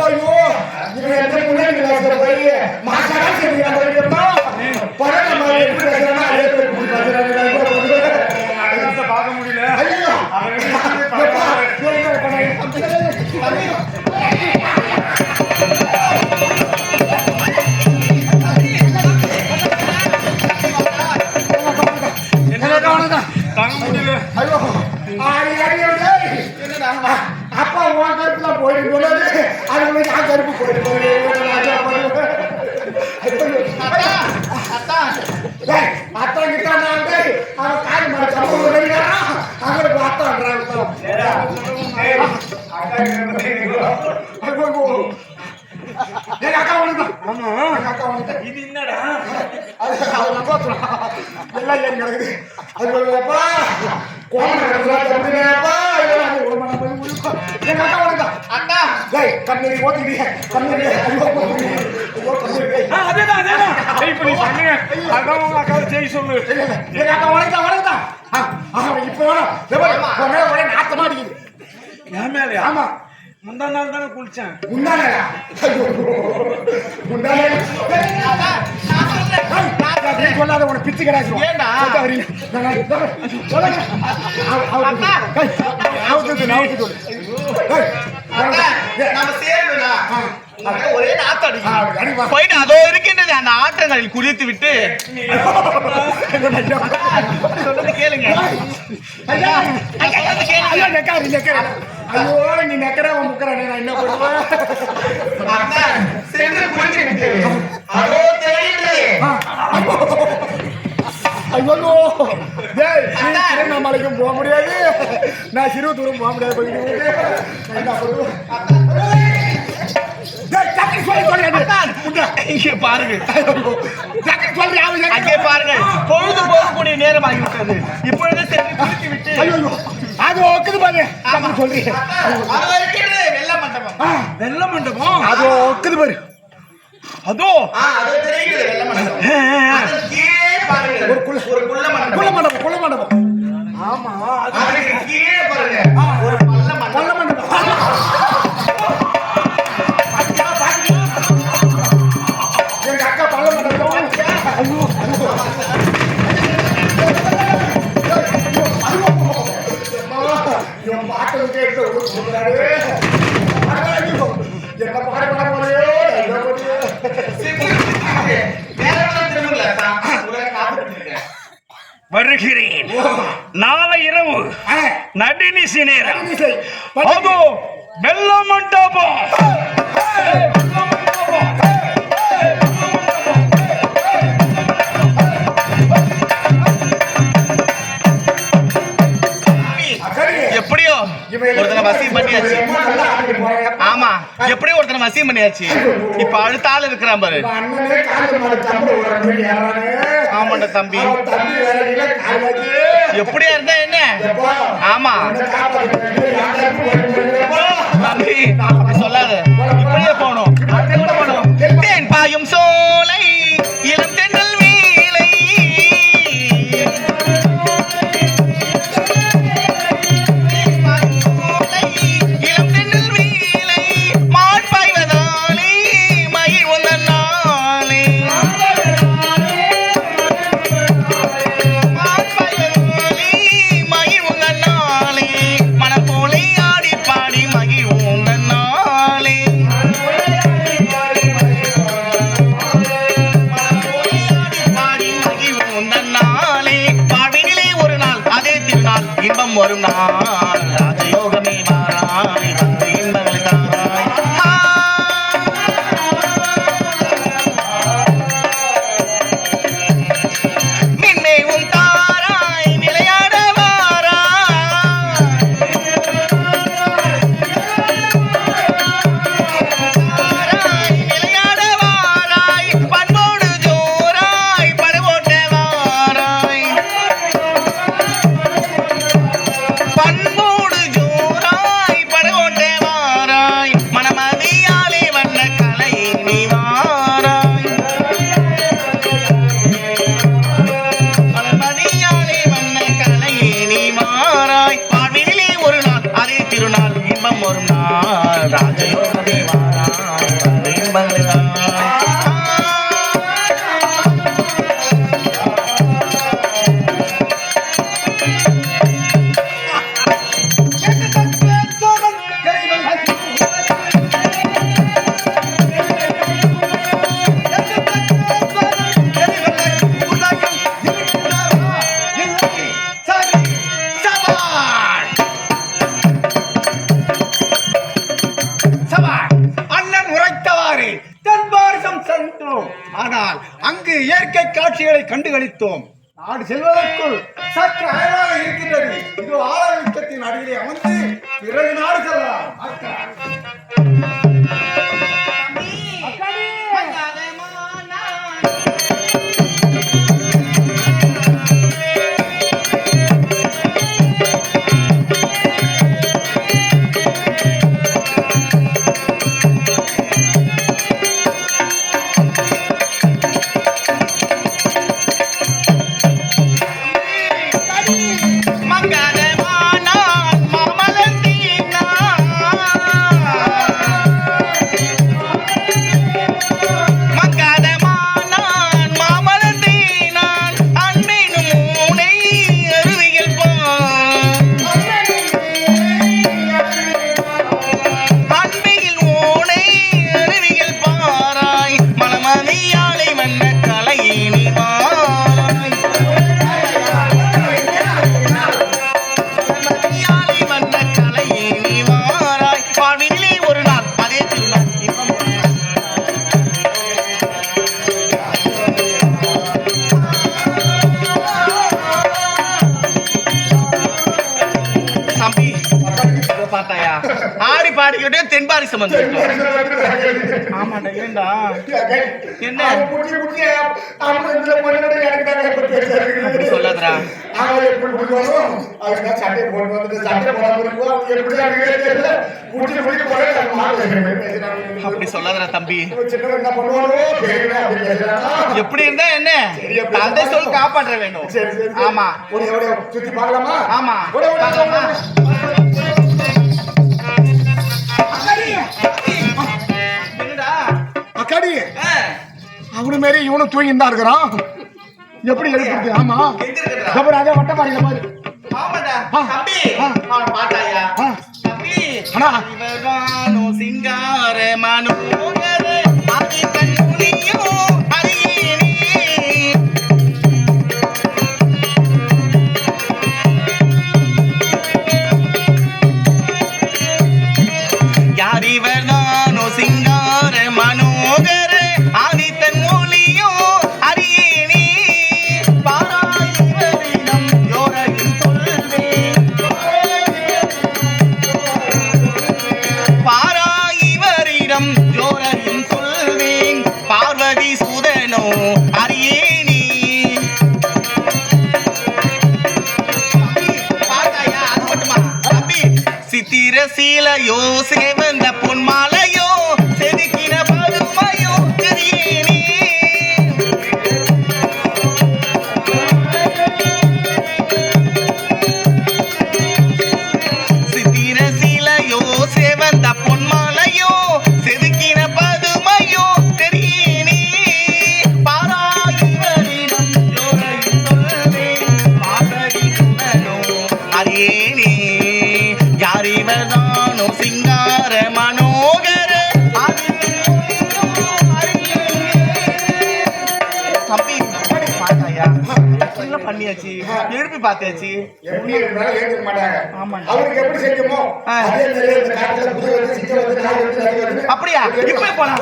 ஐயோ இவன் எந்த முன்னாடி போய் மாசாரா சரி பார்க்க முடியல. அப்பா உன் கருப்புல போயிட்டு போனது அது நான் கருப்பு போயிட்டு அத்தா கிட்ட அவன் காய் மாடு அவங்களுக்கு அக்கா அக்கா இது என்னடா எல்லாம் ஏன் நடக்குது அதுப்பா கண்ணீரி ஓட்டிடி கண்ணீரி சொல்லு இப்ப நாத்தமா அடிக்குது என் மேல ஆமா முந்தா நாள் தானே குளிச்சேன் சொல்லாத உன பிச்சு கிடையாது ஒரே நாத்தடி போயிட்டு அதோ இருக்கின்றது அந்த ஆற்றங்களில் குளித்து விட்டு சொல்றது கேளுங்க. ஐயோ நீ நெக்கற முக்கற நான் என்ன பண்ணுவேன் சென்று குளிச்சு விட்டு அதோ தெரியுது. ஐயோ டேய் நான் மலைக்கும் போக முடியாது நான் சிறு தூரம் போக முடியாது பாருங்க அங்கே பாருங்க பொழுது போகக்கூடிய நேரம் ஆகிவிட்டது. இப்பொழுது சென்று குளித்து விட்டு அது ஒக்குது பாரு சொல்றீங்க வெள்ள மண்டபம் வெள்ள மண்டபம் அது ஒக்குது பாரு அதோ தெரியுது வெள்ள மண்டபம் ஒரு குள்ள மண்டபம் குள்ள மண்டபம் ஆமா அதுக்கு கீழே பாருங்க ஒரு பள்ள மண்டபம் எங்க அக்கா பள்ள மண்டபம் ஐயோ என்ன பாட போறியோ வருகிறேன். நாளை இரவு நடுநிசி நேரம் அதோ வெள்ள மண்டபம் எப்படியோ ஒருத்தனை வசியம் பண்ணியாச்சு. ஆமா எப்படியோ ஒருத்தனை வசியம் பண்ணியாச்சு. இப்ப அடுத்த ஆள் இருக்கிறான் பாரு. ஆமாண்ட தம்பி எப்படியா இருந்தா என்ன? ஆமா தம்பி சொல்லாத இப்படியே போகணும். தேன் பாயும் சோலை இளம் தென்றல் வீலை இளம் தென்றல் வீலை மான் பாய்வதாலே மயில் வந்த நாளே மான் பாய்வதாலே மயில் வந்த நாளே மனம் போலே ஆடி பாடி மகிழ் உந்த நாளே இன்பம் வரும் நாள் ராஜயோகமே மாறாய் வந்து இன்பங்களை தாராய். மின்மேவும் தாராய் விளையாட வாராய் விளையாட வாராய் பண்போடு ஜோராய் படுவோட்ட வாராய் பண்போடு ஜோராய் படகோட்டே வாராய் மனமதியாலே வண்ண கலை நீ வாராய் மனமதியாலே வண்ண கலை நீ வாராய் வாழ்வினிலே ஒரு நாள் அதே திருநாள் காலம் வரும் நாள் ராஜயோகமே வாராய் வந்து இன்பங்களாய். ஆனால் அங்கு இயற்கை காட்சிகளை கண்டுகளித்தோம். நாடு செல்வதற்குள் சற்று அயலாக இருக்கின்றது. இது ஆலயத்தின் அருகிலே அமர்ந்து பிறகு நாடு செல்லலாம். ஆடி பாடிக்கிட்டே தென்பாரிசம் வந்து ஆமாண்டா. ஏண்டா என்ன சொல்லாதரா? அப்படி சொல்லாதரா தம்பி. எப்படி இருந்தா என்ன, தந்தை சொல் காப்பாற்ற வேண்டும். ஆமா சுத்தி பார்க்கலாமா? ஆமா அக்காடி அவனு மாரி இவனும் தூங்கிட்டு தான் இருக்கிறான். எப்படி எழுப்பிருக்கு? ஆமா அப்புறம் அதே வட்ட பாருங்க பாரு. சிங்கார மனு சிங்கார மனோகர ஆதித்தன் மொழியோ அரியணி பாராயிரம் யோரையும் சொல்வேன். பாராயிவரிடம் ஜோரையும் சொல்வேன். பார்வதி சுதனோ அரியணி. அது மட்டுமா தம்பி? சித்திர சீலையோ சேவந்த பொன்மாலையோ செதுக்கின பதுமையோ தெரியணி. சித்திர சீலையோ சேவந்த பொன்மாலையோ செதுக்கின பதுமையோ தெரியணி. பாராயிவரிடம் ஜோரையும் சொல்வேன். பார்வதி சுதனோ அரியணி. யாரிவர்தானோ சிங்கார மனோகர தம்பி பார்த்தாயா? பண்ணியாச்சு, எழுப்பி பார்த்தாச்சு. அப்படியா? இப்ப போலாம்.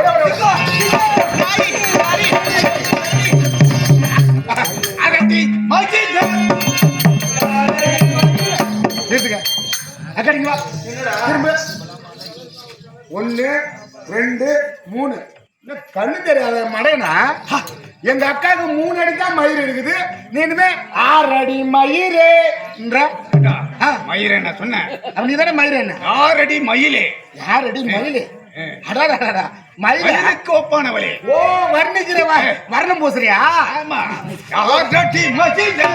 திரும்ப 1 2 3 கண்ணு தெரியாத மடைனா எங்க அக்காவுக்கு 3 அடி தான் மயிர் இருக்குது. நீனுமே 6 அடி மயிரேன்ற மயிர் என்ன சொன்ன? நீ தானே மயிர் என்ன? 6 அடி மயிலே. 6 அடி மயிலே? அடாடா மயிலுக்கு ஒப்பானவளே. ஓ வர்ணிக்கிறவா வர்ணம் பூசுறியா? ஆமா 6 அடி மயிலே.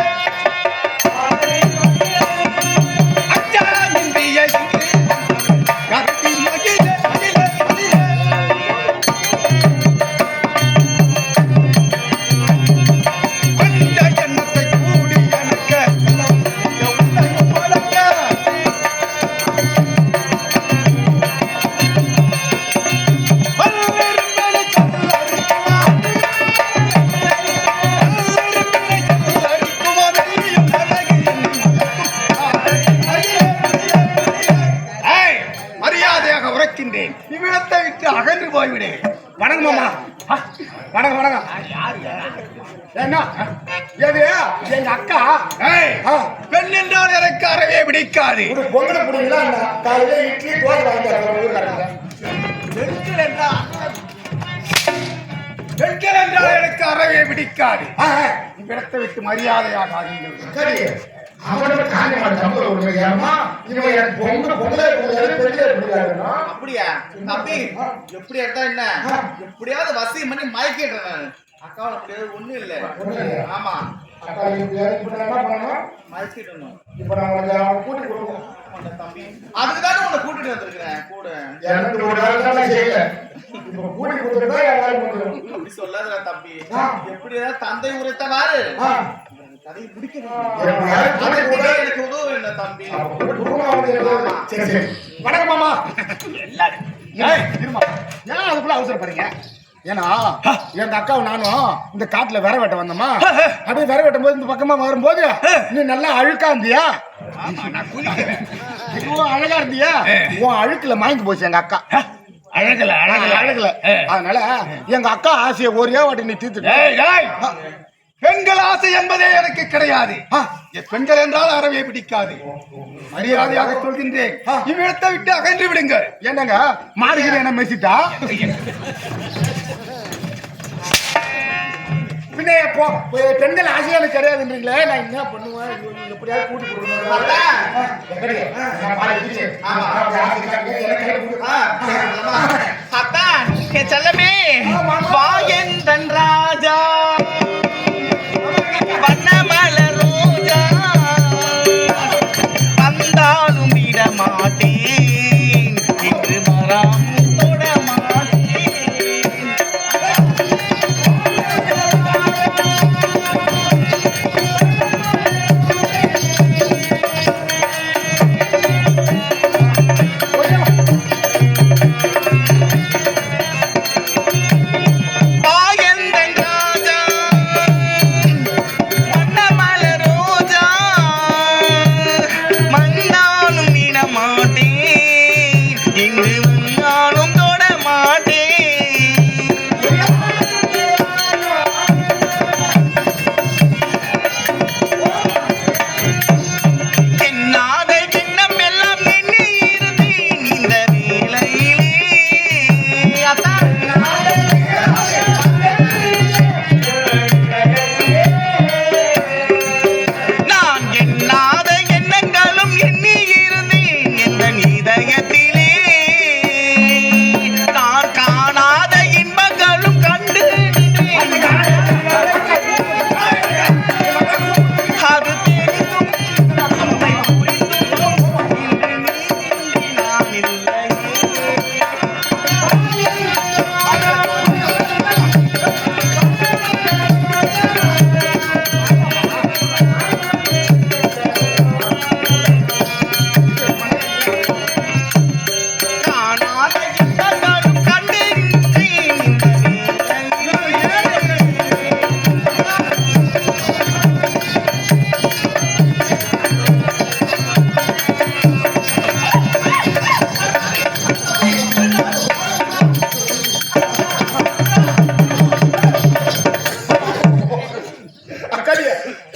மறைக்கின்றேன். இவ்விடத்தை விட்டு அகன்று போய்விடு. வணக்கம் மாமா. வணக்கம் வணக்கம். என்ன எது எங்க அக்கா ஏய், பெண் என்றால் எனக்கு அறவே பிடிக்காது. ஒரு பொங்கலை பிடிங்களா காலையில இட்லி தோசை வாங்கிட்டாங்க ஊருக்காரங்க. பெண்கள் என்றால் எனக்கு அறவே பிடிக்காது. இவ்விடத்தை விட்டு மரியாதையாக ஆகின்றது. சரி அவனுக்கு காண மாட்டாங்க ஒரு ஏமா இவன் எனக்கு பொங்கலை பெரிய பிடிக்காதுன்னா அப்படியா தம்பி எப்படி எடுத்தா என்ன எப்படியாவது வசியம் பண்ணி மயக்கிடுறேன் நான் அக்காவை அப்படியே ஒண்ணும் இல்ல ஆமா அக்கா இப்ப என்ன பண்ணணும் மயக்கிடணும் இப்ப நான் அவனை கூட்டி கொடுக்கணும் தம்பி அதுக்குதானே உன்னை கூட்டிட்டு வந்திருக்கிறேன் கூட எனக்கு ஒரு வேலை செய்யல இப்ப கூட்டி கொடுத்துருந்தா எல்லாரும் வந்துடும் அப்படி சொல்லாத தம்பி எப்படியாவது தந்தை உரைத்தவாறு கதையை எனக்கு உதவு என்ன தம்பி சரி சரி வணக்கம் மாமா எல்லாரும் ஏன் அதுக்குள்ள அவசரப்படுறீங்க ஏன்னா எங்க அக்காவும் நானும் இந்த காட்டுல விர வெட்ட வந்தோமா அப்படியே விர வெட்டும் போது இந்த பக்கமா வரும்போது நீ நல்லா அழுக்கா இருந்தியா இவ்வளவு அழகா இருந்தியா உன் அழுக்குல மாய்ந்து போச்சு எங்க அக்கா அழகல அழகுல அதனால எங்க அக்கா ஆசையை ஒரே வாட்டி நீ தீர்த்து பெண்கள் ஆசை என்பதே எனக்கு கிடையாது. பெண்கள் என்றால் அறவே பிடிக்காது. மரியாதையாக சொல்கின்றேன். இவ்விடத்தை விட்டு அகன்று விடுங்கள். என்னங்க மாடுகிற என்ன மெசிட்டா பின்ன பெண்கள் ஆசையான கிடையாதுன்றீங்களே நான் என்ன பண்ணுவேன் எப்படியாவது கூட்டி கொடுக்கணும் செல்லமே வா என் ராஜா வண்ணமலர் ரோஜா வந்தாலும் விட மாட்டேன் என்று மரம் தொட மாட்டேன்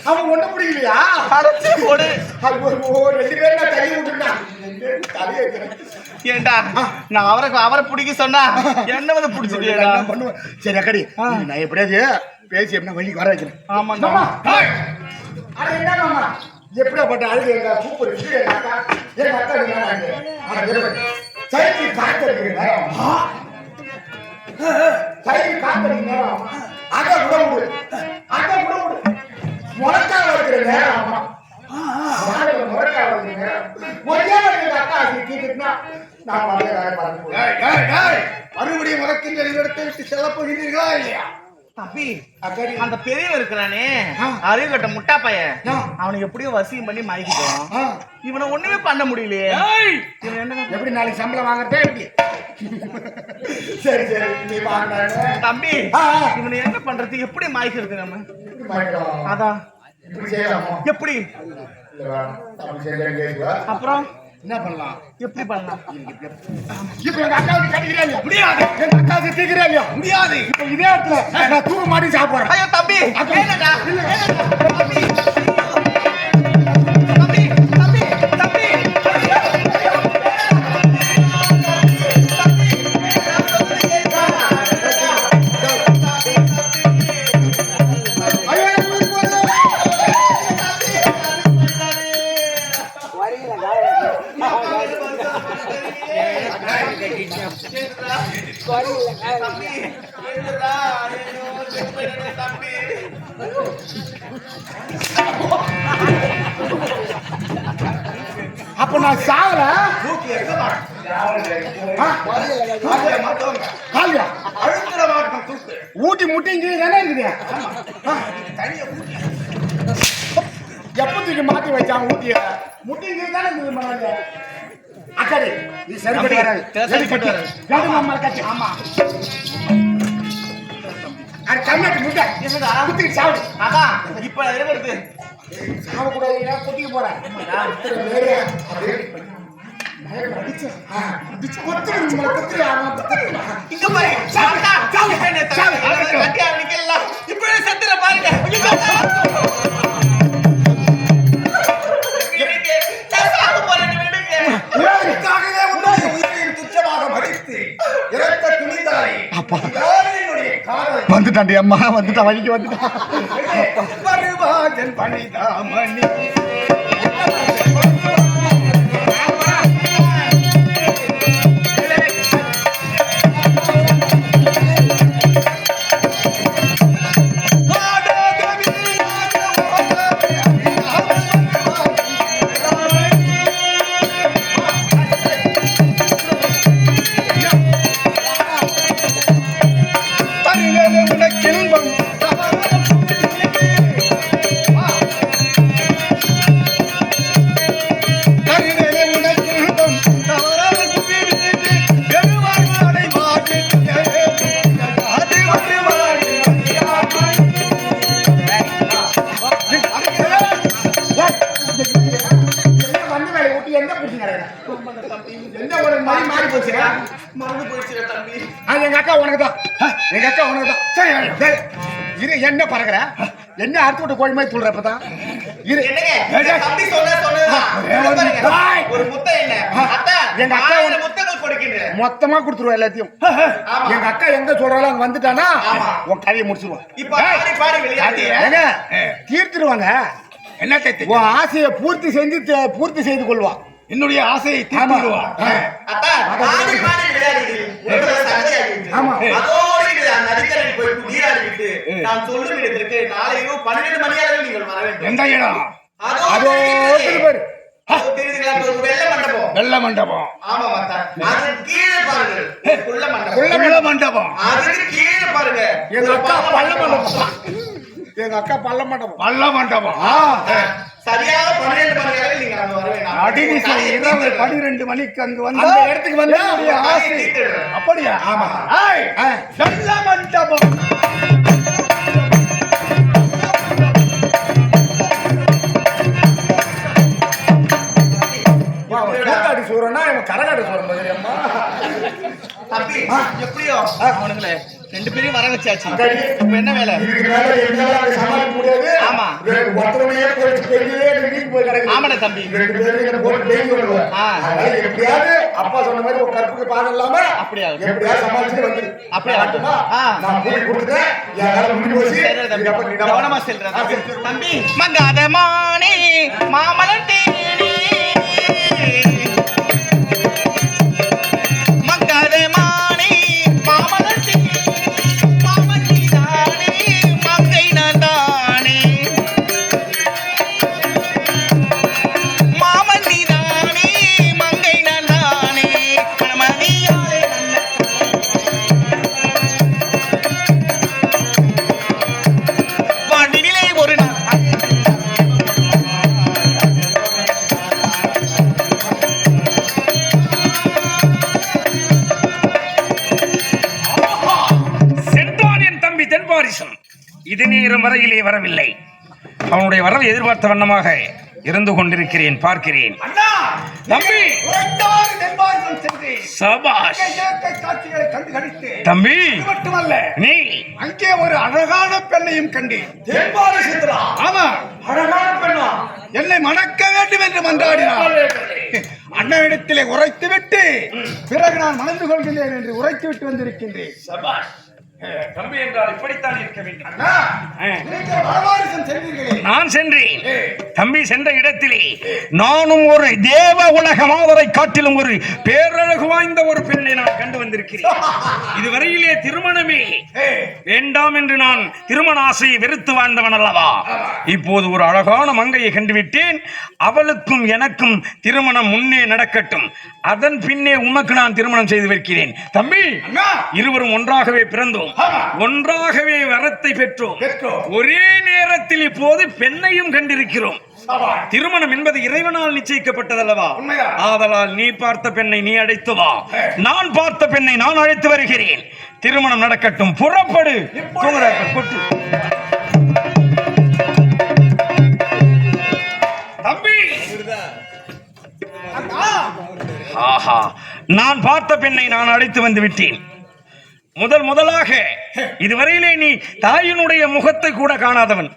அவன் ஒண்ணு பிடிக்கலையா அடைச்சி போடு ரெண்டு பேரும் நான் தள்ளி விட்டுருந்தான் ஏண்டா நான் அவரை பிடிக்க சொன்னா என்ன வந்து பிடிச்சிட்டியேடா பண்ணுவேன் சரி அக்கடி நான் எப்படியாவது பேசி எப்படின்னா வழிக்கு வர வைக்கிறேன் ஆமாண்டா அட என்ன மாமா எப்படியாப்பட்ட அழுது எங்க சூப்பர் எங்க அக்கா சைக்கிள் காத்தடிக்கிற நேரம் சைக்கிள் காத்தடிக்கிற நேரம் அதை கூட விடு முழக்கால இருக்கிற நேரம் அம்மா முழக்கால இருக்கிற நேரம் ஒரே அக்கா தீட்டுனா நான் மறுபடியும் வழக்கில் இடத்தை விட்டு செல்ல போகிறீர்களா இல்லையா தம்பி அந்த பெரியவன் இருக்கிறானே அறிவு கட்ட முட்டா பையன் அவனுக்கு எப்படியோ வசியம் பண்ணி மயக்கிட்டோம் இவனை ஒண்ணுமே பண்ண முடியலையே எப்படி நாளைக்கு சம்பளம் வாங்குறதே எப்படி சரி சரி நீ வாங்க தம்பி இவனை என்ன பண்றது எப்படி மயக்கிறது நம்ம அதான் எப்படி அப்புறம் என்ன பண்ணலாம்? எப்படி பண்ணலாம்? இப்ப எங்க அக்காவுக்கு கட்டிக்கிறா இல்லையா? முடியாது. எங்க அக்காவுக்கு தீக்கிறா இல்லையா? முடியாது. இப்ப இதே இடத்துல நான் தூக்க மாட்டி சாப்பிடுறேன். ஐயோ தம்பி அக்கா. ஏனடா? தம்பி தம்பி தம்பி தம்பி ஐயோ, எனக்கு போகுது. அப்ப நான் சாகல. தூக்கி எங்க மாட்டோம். ஆ? தூக்கில மாட்டோங்க. காலியா? அழுத்துற மாட்டோம் தூக்கு. ஊட்டி முட்டி இங்கே தானே இருக்குது. ஆ. தனியா ஊட்டி. எப்ப தூக்கி மாட்டி வச்சான் ஊட்டிய? முட்டி இங்கே தானே இருக்குது மணல்ல. அக்கறை நீ சரிப்பட்டு வராது. சரிப்பட்டு வராது. யாரு மாமா கட்டி? ஆமா. அது கண்ணாடி முட்டை. என்னடா? குத்தி சாவு. அதான் இப்ப இருக்கிறது சாவு கூட குத்திக்க போறேன். இங்க பாரு சாவுடா சாவு சாவு கட்டியா நிக்கலாம் இப்பவே செத்துற பாருங்க சாவு போறேன் விடுங்க இதற்காகவே உன்னுடைய உயிரின் துச்சமாக மதித்து இறக்க துணிந்தாய். யாரினுடைய காதல் வந்துட்டாண்டி அம்மா வந்துட்டா வழிக்கு வந்துட்டா. வருவாஜன் பணிதாமணி. வந்து வேலை ஊட்டி எந்த பிடிச்சி எந்த ஒரு மாதிரி மாறி போச்சு. மறந்து போயிடுச்சு தம்பி அது எங்க அக்கா உனக்கு தான். எங்க அக்கா உனக்கு தான். சரி சரி. இரு என்ன பறக்குற? என்ன அறுத்து விட்டு கோழி மாதிரி துள்ளுற இப்பதான். இரு என்னங்க தம்பி சொன்னதுதான் ஒரு முத்தை என்ன அத்தா எங்க அக்கா ஒரு முத்தங்கள் கொடுக்கின்றேன் மொத்தமா கொடுத்துருவா எல்லாத்தையும். எங்க அக்கா எங்க சொல்றாலும் அங்க வந்துட்டானா உன் கதையை முடிச்சிருவான். இப்ப பாடி பாடி விளையாடி ஏங்க தீர்த்துருவாங்க. என்னத்தை உன் ஆசையை பூர்த்தி செய்து கொள்வான். என்னுடைய ஆசையை தீர்த்திடுவான். அத்தா பாடி பாடி விளையாடி ஆமா. அதோடு அந்த நதிக்கரையில் போய் நீராடிவிட்டு நான் சொல்லும் இடத்திற்கு நாளை இரவு 12 மணி அளவில் நீங்கள் வர வேண்டும். எந்த இடம்? அதோ பாரு. வெள்ள மண்டபம். வெள்ள மண்டபம். ஆமா மத்தா அது கீழே பாருங்கள் குள்ள மண்டபம். வெள்ள மண்டபம். அதுக்கு கீழே பாருங்க எங்க அக்கா பள்ள மண்டபம். எங்க அக்கா பள்ள மண்டபம். வெள்ள மண்டபம். சரியாக 12 மணி அளவில் நீங்க அங்க வர வேண்டும். அடிநிசை இரவு 12 மணிக்கு அங்கு வந்து அந்த இடத்துக்கு வந்து என்னுடைய ஆசை. அப்படியா? ஆமா. வெள்ள மண்டபம். கூத்தாடி சூரனா இவன் கரகாட்ட சூரன் மாதிரி அம்மா. தம்பி எப்படியோ அவனுங்களே 2 பேரையும் வர வச்சாச்சு. இப்ப என்ன வேலை? இதுக்கு மேல என்னால அதை சமாளிக்க முடியாது. ஆமா. ஒருத்தனையே போயிட்டு பெரிய வீட்டுக்கு போய் கிடக்கு. ஆமாடா தம்பி. 2 பேரும் இங்க போட்டு டெய்லி வருவாங்க. அதனால எப்படியாவது அப்பா சொன்ன மாதிரி ஒரு கற்புக்கு பாடம் இல்லாம அப்படியா? எப்படியாவது சமாளிச்சுட்டு வந்து அப்படியா? ஆட்டுமா? நான் கூட்டி கொடுத்துட்டேன். என் வேலை முடிஞ்சு போச்சு. சரி தம்பி. இதுக்கப்புறம் நீ கவனமா செல்றா தம்பி. மங்காத மானே மாமலர் தேனே மங்காத மானே மாமலர் தேனே மாமணி தானே மங்கை நான் தானே மாமணி தானே மங்கை நான் தானே மனமதியாலே வாண்டினிலே ஒரு நாள் சென்றான் என் தம்பி தென்பாரிசன். இது நேரம் வரையிலே வரவில்லை. அவனுடைய வரவை எதிர்பார்த்த வண்ணமாக இருந்து கொண்டிருக்கிறேன், பார்க்கிறேன். அண்ணா தம்பி உரைத்தவாறு தென்பாரிசம் சென்றேன். சபாஷ் அங்கே இயற்கை காட்சிகளை கண்டு கழித்தேன். தம்பி அது மட்டுமல்ல, நீ அங்கே ஒரு அழகான பெண்ணையும் கண்டேன். தென்பாரிசத்திலா? ஆமா, அழகான பெண்ணா? என்னை மணக்க வேண்டும் என்று மன்றாடினார். அண்ணனிடத்திலே உரைத்து விட்டு பிறகு நான் மணந்து கொள்கிறேன் என்று உரைத்து விட்டு வந்திருக்கின்றேன். சபாஷ் தம்பி என்றால் இப்படித்தான் இருக்க வேண்டும். அண்ணா, நீங்கள் வனவாரிசம் சென்றீர்களே. நான் சென்றேன். தம்பி சென்ற இடத்திலே நானும் ஒரு தேவ உலக மாதரை காட்டிலும் ஒரு பேரழகு வாய்ந்த ஒரு பெண்ணை நான் கண்டு வந்திருக்கிறேன். இதுவரையிலே திருமணமே வேண்டாம் என்று நான் திருமண ஆசையை வெறுத்து வாழ்ந்தவன் அல்லவா. இப்போது ஒரு அழகான மங்கையை கண்டுவிட்டேன். அவளுக்கும் எனக்கும் திருமணம் முன்னே நடக்கட்டும், அதன் பின்னே உமக்கு நான் திருமணம் செய்து வைக்கிறேன். தம்பி, இருவரும் ஒன்றாகவே பிறந்தோம், ஒன்றாகவே வரத்தை பெற்றோம், ஒரே நேரத்தில் இப்போது பெண்ணையும் கண்டிருக்கிறோம். திருமணம் என்பது இறைவனால் நிச்சயிக்கப்பட்டதல்லவா. ஆதலால் நீ பார்த்த பெண்ணை நீ அழைத்து வா, நான் பார்த்த பெண்ணை நான் அழைத்து வருகிறேன். திருமணம் நடக்கட்டும், புறப்படு. கொட்டு தம்பி. ஆஹா, நான் பார்த்த பெண்ணை நான் அழைத்து வந்து விட்டேன். முதலாக இதுவரையிலே நீ தாயினுடைய முகத்தை கூட காணாதவன்.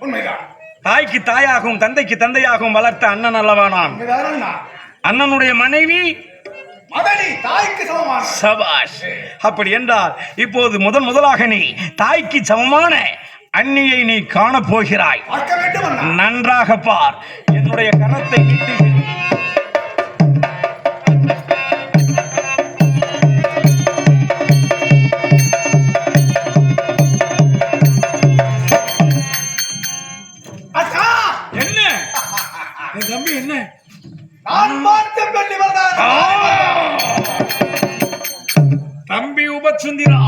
தாய்க்கு தாயாகவும் தந்தைக்கு தந்தையாகவும் வளர்த்த அண்ணன் அல்லவா நான். அண்ணனுடைய மனைவி தாய்க்கு சமமான. சபாஷ். அப்படி என்றால் இப்போது முதலாக நீ தாய்க்கு சமமான அண்ணியை நீ காண போகிறாய். நன்றாக பார். என்னுடைய கரத்தை நீட்டி தம்பி. என்ன தம்பி உபசுந்திரா,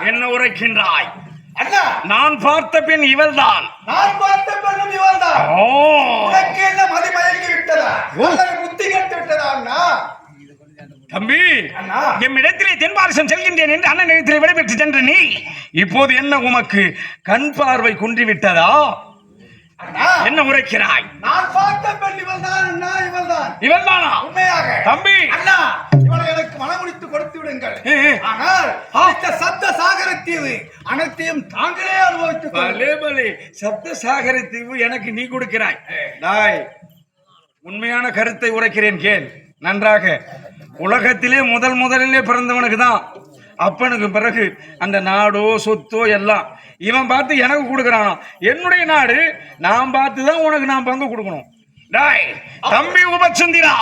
என்ன உரைக்கின்றாய்? நான் பார்த்த பெண் இவள்தான். நான் பார்த்த பெண்ணும் இவள்தான். உனக்கு என்ன மதிமயங்கி விட்டதா? புத்தி கெட்டு விட்டதா அண்ணா? தம்பி, எம்மிடத்திலே தென்பாரிசம் செல்கின்றேன் என்று அண்ணன் இடத்திலே விடைபெற்று சென்ற நீ இப்போது என்ன உமக்கு கண் பார்வை குன்றிவிட்டதா? என்ன உரைக்கிறாய்? நான் பார்த்த பெண் இவள்தான் அண்ணா, இவள்தான். இவள்தானா? உண்மையாக தம்பி, அண்ணா, இவளை எனக்கு மனமுடித்து கொடுத்து விடுங்கள். ஆனால் இந்த சப்த சாகர தீவு அனைத்தையும் தாங்களே அனுபவித்துக் கொள்ளுங்கள். சப்த சாகர தீவு எனக்கு நீ கொடுக்கிறாய். டாய், உண்மையான கருத்தை உரைக்கிறேன் கேள் நன்றாக. உலகத்திலே முதலிலே பிறந்தவனுக்கு தான் அப்பனுக்கு பிறகு அந்த நாடோ சொத்தோ எல்லாம் இவன் பார்த்து எனக்கு கொடுக்கறானா. என்னுடைய நாடு நான் பார்த்து தான் உனக்கு நான் பங்கு கொடுக்கணும். டாய் தம்பி உபசுந்திரா,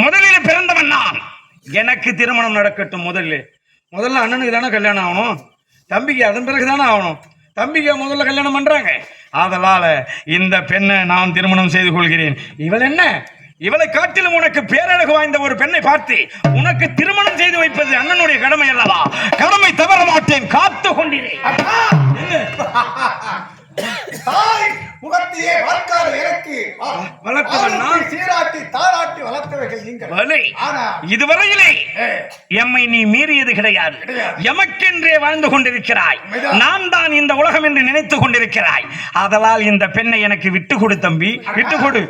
முதலில் பிறந்தவன் நான். எனக்கு திருமணம் நடக்கட்டும். முதல்ல அண்ணனுக்கு தானே கல்யாணம் ஆகணும், தம்பிக்கு அதன் பிறகு தானே ஆகணும். தம்பிக்கு முதல்ல கல்யாணம் பண்றாங்க. அதனால இந்த பெண்ணை நான் திருமணம் செய்து கொள்கிறேன். இவள் என்ன, இவளை காட்டிலும் உனக்கு பேரழகு வாய்ந்த ஒரு பெண்ணை பார்த்து உனக்கு திருமணம் செய்து வைப்பது அண்ணனுடைய கடமை அல்லவா. கடமை தவற மாட்டேன், காத்து கொண்டிருக்கிறேன். தாய் முகத்தையே வளர்க்காத எனக்கு வளர்த்தவன் நான், சீராட்டி தாராட்டி வளர்த்தவர்கள் நீங்கள். இதுவரையிலே எம்மை நீ மீறியது கிடையாது. எமக்கென்றே வாழ்ந்து கொண்டிருக்கிறாய். நான் தான் இந்த உலகம் என்று நினைத்துக் கொண்டிருக்கிறாய். அதனால் இந்த பெண்ணை எனக்கு விட்டு கொடு தம்பி, விட்டு கொடு.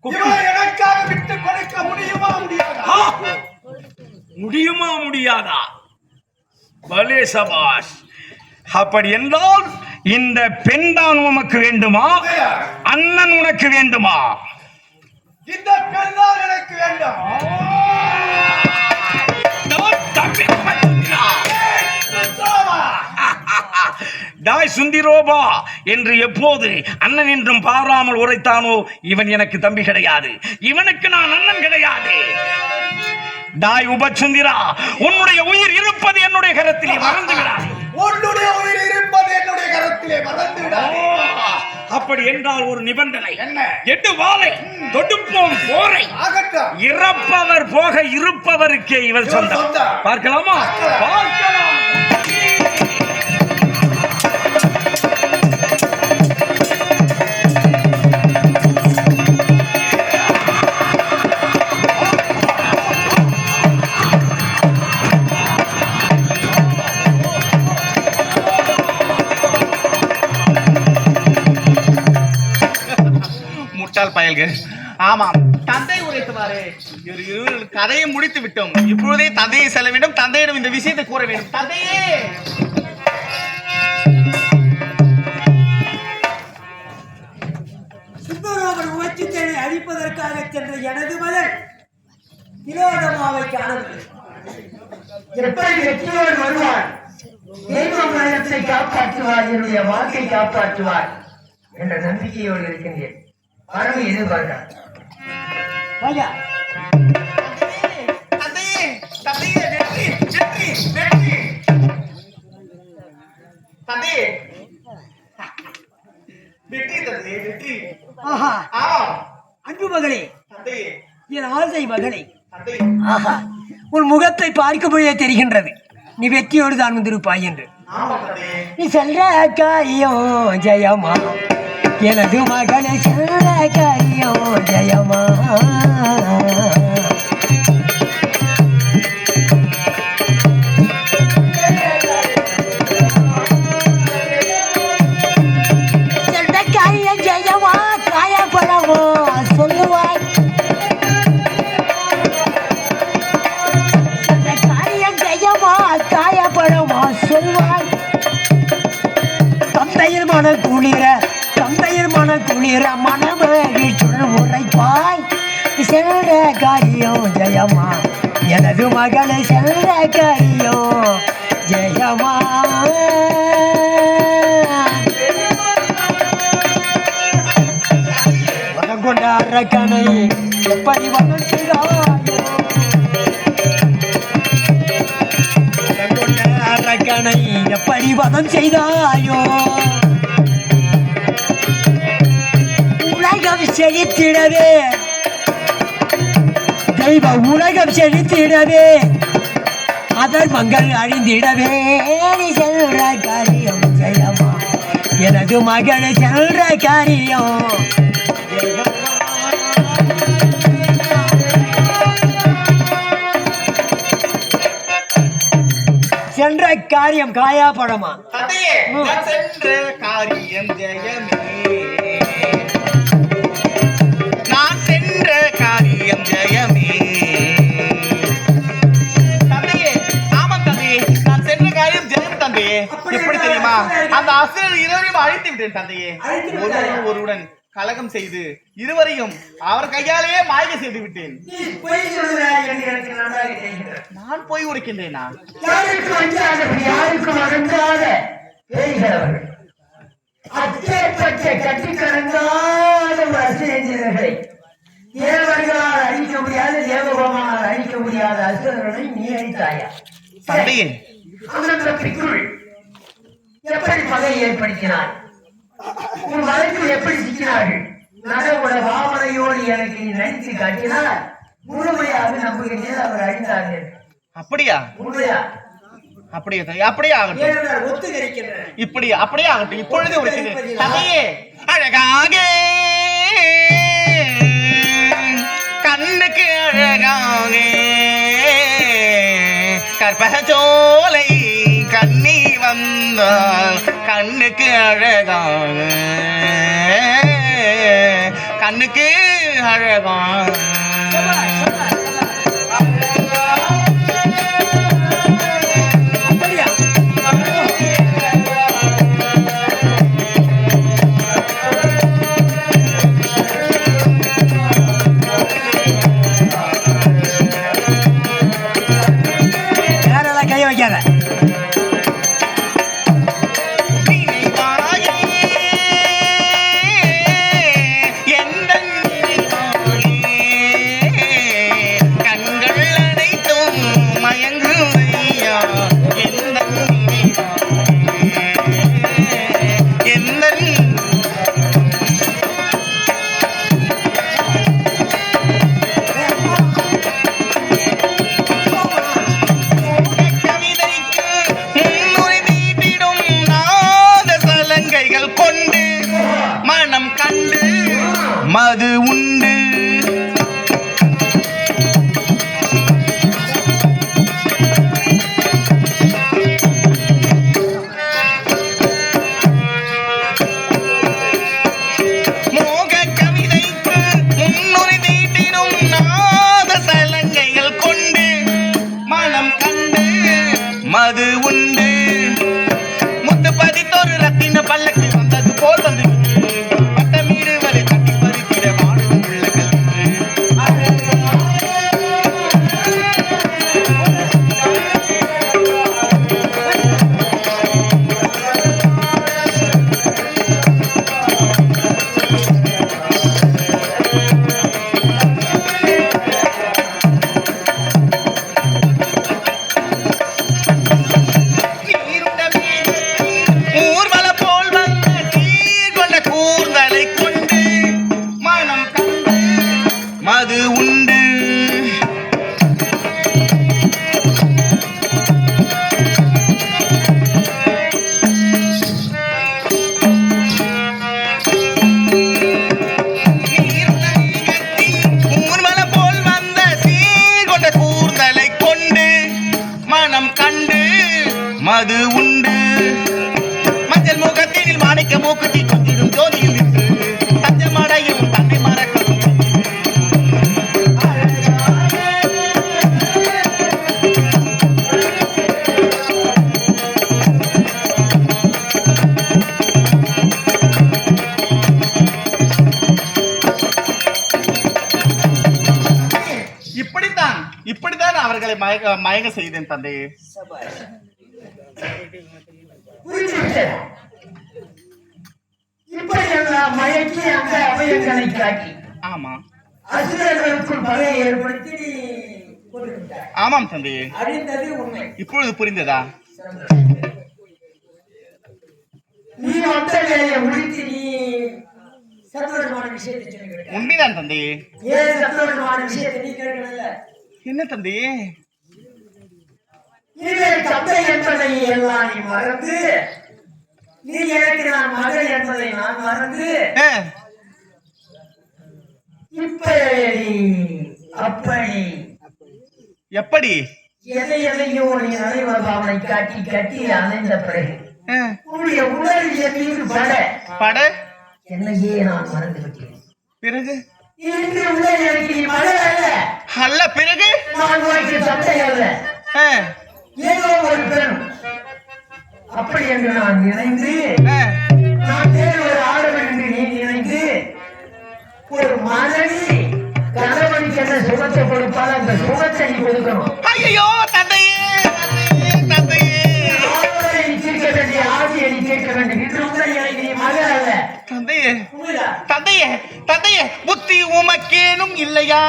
எனக்காக விட்டு கொடுக்க முடியுமா முடியாதா? முடியுமா முடியாதா? பலே சபாஷ். அப்படி என்றால் இந்த பெண் தான் உனக்கு வேண்டுமா, அண்ணன் உனக்கு வேண்டுமா? இந்த பெண் தான் எனக்கு வேண்டும். டாய் சுந்திரோபா என்று எப்போது அண்ணன் என்றும் பாராமல் உரைத்தானோ இவன் எனக்கு தம்பி கிடையாது, இவனுக்கு நான் அண்ணன் கிடையாது. டாய் உபசுந்திரா, உன்னுடைய உயிர் இருப்பது என்னுடைய கரத்திலே, மறந்து விடாதே. உன்னுடைய உயிர் இருப்பது என்னுடைய கரத்திலே, மறந்து விடாதே. அப்படி என்றால் ஒரு நிபந்தனை. என்ன? எட்டு வாளை தொடுப்போம் போரை. இறப்பவர் போக இருப்பவருக்கே இவள் சொந்தம். பார்க்கலாமா? பார்க்கலாம். பயல்கள். ஆமாம், தந்தை உரைத்துவாரே. கதையை முடித்து விட்டோம். இப்பொழுதே தந்தையை செல்ல வேண்டும். தந்தையிடம் இந்த விஷயத்தை கூற வேண்டும். தந்தையே, சுந்தரராமன் உமச்சித்தனை அழிப்பதற்காக சென்ற எனது மகள் திலோதமாவை காணவில்லை. எப்படி வெற்றியோடு வருவார், தெய்வ மரணத்தை காப்பாற்றுவார், என்னுடைய வாழ்க்கை காப்பாற்றுவார் என்ற நம்பிக்கையோடு இருக்கின்றேன். வரவு எதிர்பார்க்கிறார். ஐயா, தந்தையே, தந்தையே, வெற்றி, வெற்றி, வெற்றி. தந்தையே, வெற்றி தந்தையே, வெற்றி. ஆஹா, ஆம் அன்பு மகளே, தந்தையே, என் ஆசை மகளே, தந்தையே. ஆஹா, உன் முகத்தை பார்க்கும்போதே தெரிகின்றது நீ வெற்றியோடு தான் வந்திருப்பாய் என்று. ஆமா தந்தையே. நீ செல்ற காரியம் ஜெயமா, எனது மகனை செல்ற காரியம் ஜெயமா. செல்ற காரியம் ஜெயமா, காயப்படமா சொல்லுவாய். செல்ற காரியம் ஜெயமா, காயப்படமா சொல்வாய். தந்தையில் மன குளிர, தந்தையில் மன குளிர மனமகிழ்ச்சுடன் உரைப்பாய். செல்ற காரியம் ஜெயமா, எனது மகளை செல்ற காரியம் ஜெயமா. வனம் கொண்ட அரக்கனை எப்படி வனம் செய்தாயோ, வனம் கொண்ட அரக்கனை எப்படி வதம் செய்தாயோ. உலகம் செழித்திடவே, தெய்வ உலகம் செழித்திடவே, அதர்மங்கள் அழிந்திடவே நீ செல்ற காரியம் ஜெயமா, எனது மகள் செல்ற காரியம் ஜெயமா. சென்ற காரியம் காயாபடமா? தந்தையே, நான் சென்ற காரியம் ஜெயமே, நான் சென்ற காரியம் ஜெயமே. தந்தையே, ஆமாம் தந்தையே, நான் சென்ற காரியம் ஜெயம் தந்தையே. எப்படி தெரியுமா, அந்த அசுரர் இருவரையும் அழைத்து விட்டேன் தந்தையே. ஒருவருடன் ஒருவருடன் கலகம் செய்து இருவரையும் அவர் கையாலேயே மாய்கை செய்து விட்டேன். பொய் சொல்கிறாய் என்று எனக்கு நன்றாக தெரிகிறது. நான் போய் உரைக்கின்றேனா? யாருக்கும் அஞ்சாதபடி, யாருக்கும் அடங்காத பேய்கிறவர்கள், அப்பேற்பட்ட கட்டிக்கடங்காத ஒரு அசுரேந்திரர்களை தேவர்களால் அழிக்க முடியாத, தேவபமானால் அழிக்க முடியாத அசுரர்களை நீ அழித்தாயா? தந்தையே, அந்த பிக்குள் எப்படி பகை ஏற்படுத்தினார், உன் வழக்கில் எப்படி சிக்கினார்கள்? நடவுட வாமனையோடு எனக்கு நீ நடித்து காட்டினார். முழுமையாக நம்புகின்றேன் அவர் அழிந்தார்கள். அப்படியா? உண்மையா? அப்படியே தந்தை, அப்படியே ஆகட்டும். ஏனென்றால் ஒத்துக்கரிக்கின்றன. இப்படி அப்படியே ஆகட்டும். இப்பொழுது உரைக்கின்றேன் தந்தையே. அழகாக கண்ணுக்கு அழகாக கற்பகச்சோலை கண்ணி வந்தால் கண்ணுக்கு அழகாக, கண்ணுக்கு அழகாக. அப்படியா? யாரெல்லாம் கைய வைக்காத. மது உண்டு பல்லக்கு வந்தது போல் வந்து பட்டமீடு வரை தட்டி பறித்திட வாழும் பிள்ளைகள் ஊர்வல போல் வந்த சீர் கொண்ட கூர்தலை கொண்டு மனம் கண்டு மது உண்டு ஊர்வல போல் வந்த சீர் கொண்ட கூர்தலை கொண்டு மனம் கண்டு மது உண்டு மஞ்சள் முகத்தினில் மாணிக்க மூக்குத்தி கொஞ்சிடும் ஜோதியில் நின்று தஞ்சமடையும் தன்னை மறக்கவும் இப்படித்தான் அவர்களை மயங்க செய்தேன் தந்தையே. புரிந்துவிட்டது. இப்படியெல்லாம் மயக்கி அந்த அபயங்களை காட்டி ஆமா அசுரர்களுக்குள் பகையை ஏற்படுத்தி நீ கொண்டிருந்தாய். ஆமாம் தந்தையே, அறிந்தது உண்மை. இப்பொழுது புரிந்ததா? நீ வந்த வேலையை முடித்து நீ சந்தோஷமான விஷயத்தை சொல்லுகிறேன். உண்மைதான் தந்தையே. ஏன் சந்தோஷமான விஷயத்தை நீ கேட்கல? என்ன தந்தையே? இனிமேல் தந்தை என்பதை எல்லாம் நீ மறந்து, நீ எனக்கு நான் மகள் என்பதை நான் மறந்து, இப்படி அப்படி எப்படி எதை எதையோ நீ நடைவர்பாவனை காட்டி கட்டி அணைந்த பிறகு உன்னுடைய உடல் என் மீது பட என்னையே நான் மறந்து விட்டேன். பிறகு இன்று உள்ள எனக்கு நீ மகள் அல்ல, அல்ல பிறகு நான் உனக்கு தந்தை அல்ல, ஏதோ ஒரு பெண். அப்படி என்று நான் நினைந்து, நான் வேறு ஒரு ஆடவன் என்று நீ நினைந்து, ஒரு மனைவி கணவனுக்கு என்ன சுகத்தை கொடுப்பால் அந்த சுகத்தை நீ கொடுக்கணும். ஐயோ தந்தையே, தந்தையே, ஆடவரை நீ தீர்க்க வேண்டிய ஆதியை நீ தீர்க்க வேண்டும். இன்று உள்ள எனக்கு நீ மகள் அல்ல. தந்தையே, புரியுதா? தந்தையே, தந்தையே, புத்தி உமக்கேனும் இல்லையா?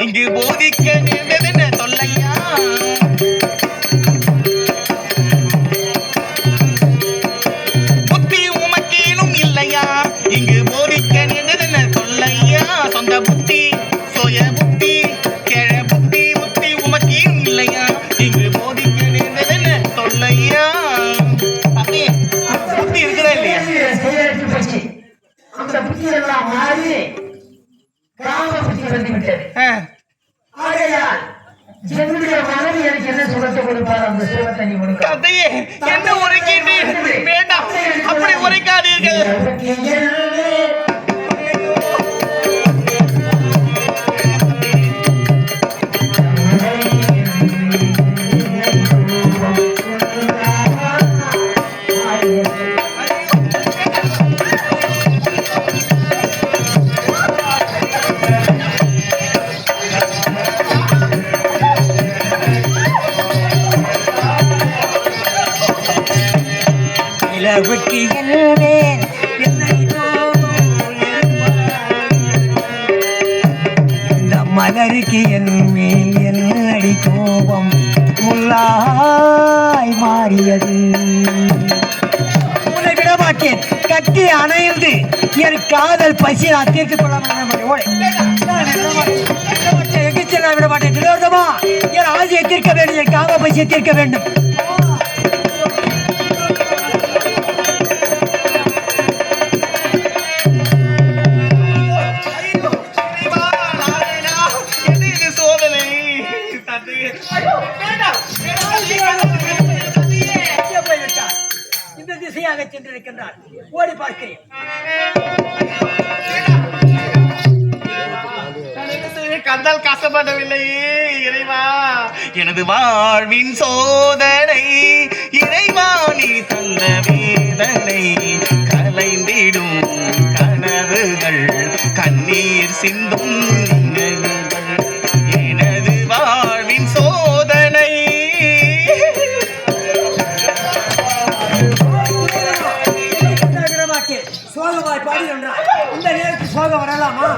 இங்கு போதிக்க நேர்ந்ததென்ன சொல்லையா? புத்தி உமக்கேனும் இல்லையா? இங்கு போதிக்க நேர்ந்ததென்ன சொல்லையா? சொந்த புத்தி, சுய புத்தி, கேழ புத்தி, புத்தி உமக்கேனும் இல்லையா? இங்கு போதிக்க நேர்ந்ததென்ன சொல்லையா? தந்தையே, புத்தி இருக்குதா இல்லையா? செயலற்று போச்சு. அந்த புத்தி எல்லாம் மாறி காம புத்தி வந்து விட்டது. ஆகையால் என்னுடைய மனைவி எனக்கு என்ன சுகத்தை கொடுப்பார் அந்த சுகத்தை நீ கொடுக்க. தந்தையே, என்ன உரைக்கிட்டு வேண்டாம், அப்படி உரைக்காதீர்கள். நிலவுக்கு எல்வேன் என்னை தோறும் இந்த மலருக்கு என் மேல் என்னடி கோபம் முல்லாய் மாறியது. உன்னை விட மாட்டேன், கட்டி அணைந்து என் காதல் பசி நான் தீர்த்து கொள்ள எகிச்சு நான் விட மாட்டேன். விரோதமா என் ஆசையை தீர்க்க வேண்டும், என் காம பசியை தீர்க்க வேண்டும். இந்த திசையாக சென்றிருக்கின்றார், ஓடி பார்க்கிறேன். கந்தால் கஷ்டப்படவில்லையே இறைவா, எனது வாழ்வின் சோதனை இறைவா நீ தந்த வேதனை கலைந்திடும் கனவுகள் கண்ணீர் சிந்தும் நினைவுகள் எனது வாழ்வின் சோதனை சோகமாய் பாடி என்றார். இந்த நேரத்தில் சோகம் வரலாமா?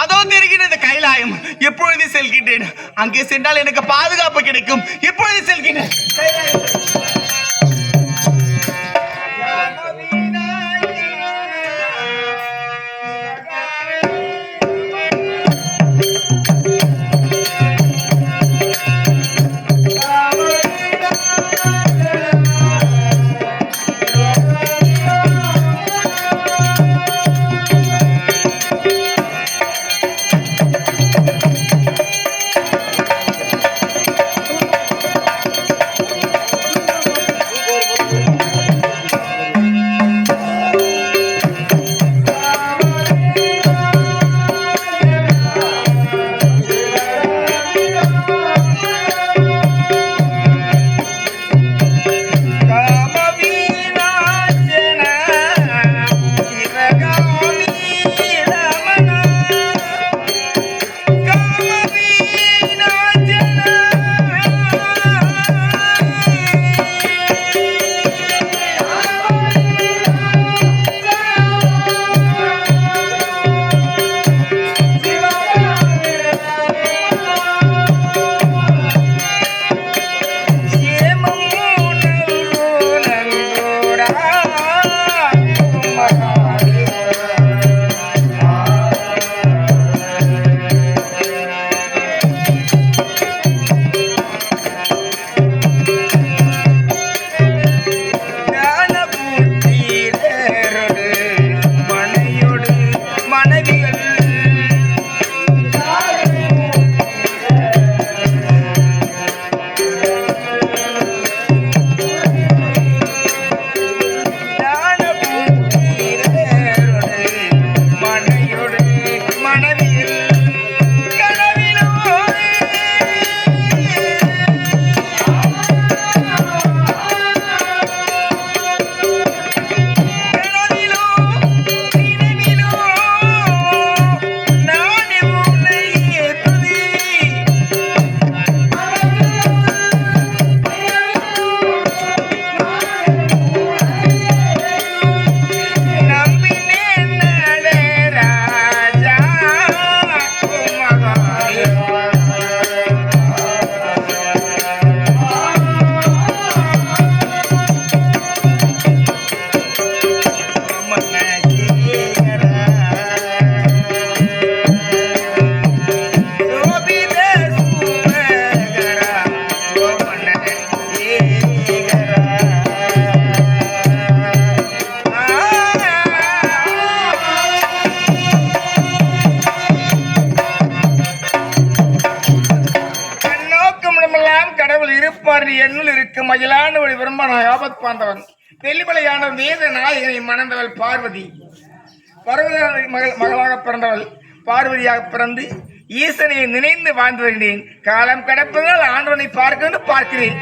அதோ தெரிகிறது கைலாயம். எப்பொழுது செல்கின்றேன்? அங்கே சென்றால் எனக்கு பாதுகாப்பு கிடைக்கும். எப்பொழுது செல்கின்றேன்? என்னுள் இருக்கும் மயிலான ஒரு விரும்பன ஆபத் பாண்டவன் தெல்லிமலையான வேத நாயகனை மணந்தவள் பார்வதி. பர்வத மகளாக பிறந்தவள் பார்வதியாக பிறந்து ஈசனை நினைந்து வாழ்ந்து வருகிறேன். காலம் கடப்பதால் ஆண்டவனை பார்க்கிறேன்.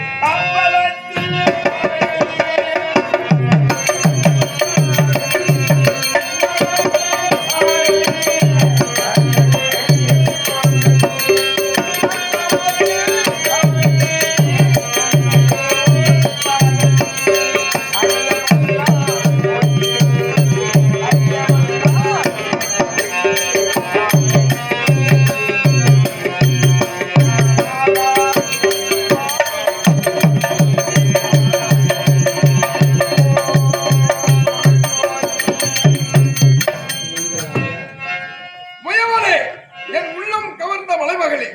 சிறந்த மலைமகளே,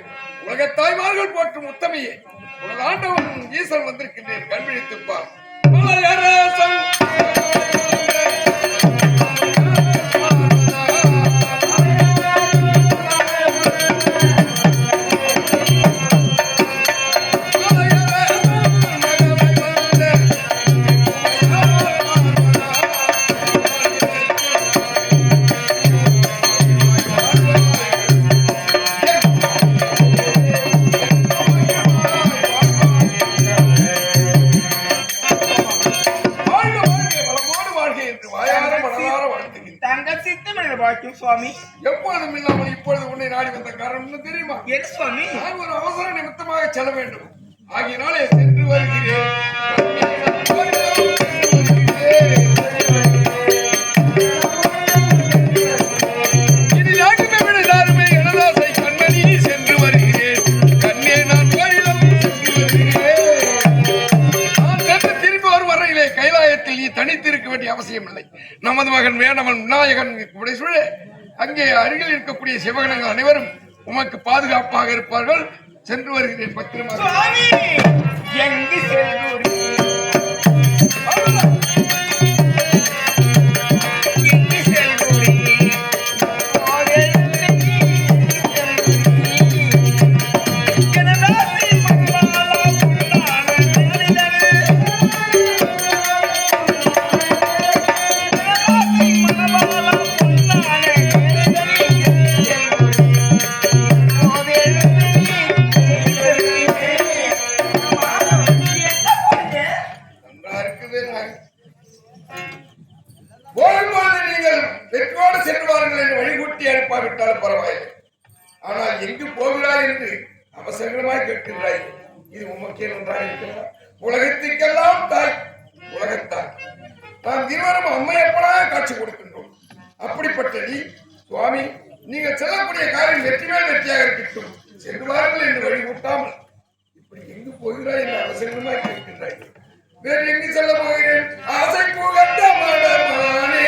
உலக தாய்மார்கள் போற்றும் உத்தமையே, உனது ஆண்டவன் ஈசன் வந்திருக்கின்றேன், கண்பிடித்துப்பார். மலையரசன் சுவாமி, எப்பொழுதும் இல்லாமல் இப்பொழுது உன்னை நாடி வந்த காரணம் தெரியுமா? என்ன சுவாமி? நான் ஒரு அவசர நிமித்தமாக செல்ல வேண்டும், ஆகினாலே சென்று வருகிறேன். இனியாகுமே விடுதாருமே எனதாசை கண்ணனி, சென்று வருகிறேன். கண்ணே நான் கோயிலும் சென்று வருகிறேன். நான் சென்று திரும்பி வரும் வரையிலே கைலாயத்தில் நீ தனித்திருக்க வேண்டிய அவசியம் இல்லை. நமது மகன் வேணவன் விநாயகன் சூழ அங்கே அருகில் இருக்கக்கூடிய சிவகணங்கள் அனைவரும் உமக்கு பாதுகாப்பாக இருப்பார்கள். சென்று வருகிறேன் பத்திரமாக. எங்கு செல்கிறீர்கள்? நீங்கள் வெற்றியோடு சென்று வாருங்கள் என்று வழிகூட்டி அனுப்பாவிட்டாலும் பரவாயில்லை. ஆனால் எங்கு போகிறாய் என்று அவசரமாய் கேட்கிறாய். இது உமக்கே நன்றாக இருக்கிறதா? உலகத்திற்கெல்லாம் தாய் உலகத்தாய். நாம் இருவரும் அம்மையப்பனாக காட்சி கொடுக்கின்றோம். அப்படிப்பட்ட நீ சுவாமி, நீங்கள் செல்லக்கூடிய காரியம் வெற்றி மேல் வெற்றியாக இருக்கட்டும், சென்று வாருங்கள் என்று வழிகூட்டாமல் இப்படி எங்கு போகிறாய் என்று அவசரமாய் கேட்கின்றாய். வேறு எங்கு செல்ல போகிறேன்? ஆசை புகட்ட மடமானே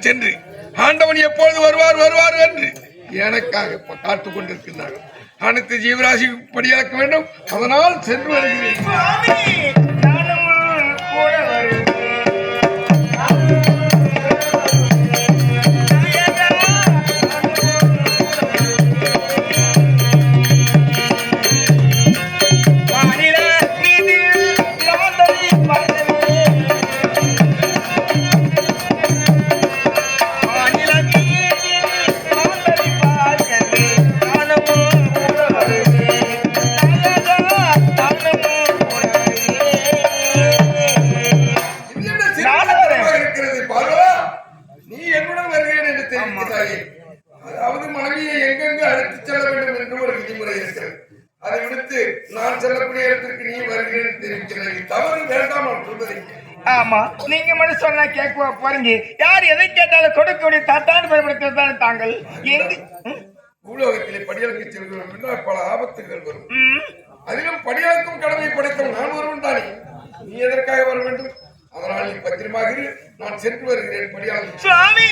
சென்று ஆண்டவன் எப்பொழுது வருவார் வருவார் என்று எனக்காக காத்துக் கொண்டிருக்கின்றார்கள். அனைத்து ஜீவராசி படியாக்க வேண்டும், அதனால் சென்று வருகிறேன். அதாவது மனைவியை எங்கெங்கு அழைத்து செல்ல வேண்டும் என்று ஒரு விதிமுறை இருக்கிறது. அதை விடுத்து நான் செல்லக்கூடிய இடத்திற்கு நீ வருகிறேன் தெரிவிக்கிறது தவறு வேண்டாம் நான் சொல்வதை. ஆமா, நீங்க மட்டும் சொன்னா கேட்க போறீங்க. யார் எதை கேட்டாலும் கொடுக்கக்கூடிய தட்டாண்டு பயன்படுத்துவதான தாங்கள் எங்கு பூலோகத்திலே படியலங்கு செல்கிறோம் என்றால் பல ஆபத்துகள் வரும். அதிலும் படியலக்கும் கடமை படைத்த நான் ஒருவன் தானே, நீ எதற்காக வர வேண்டும்? அதனால் நீ பத்திரமாக நான் சென்று வருகிறேன் படியாளர். சுவாமி,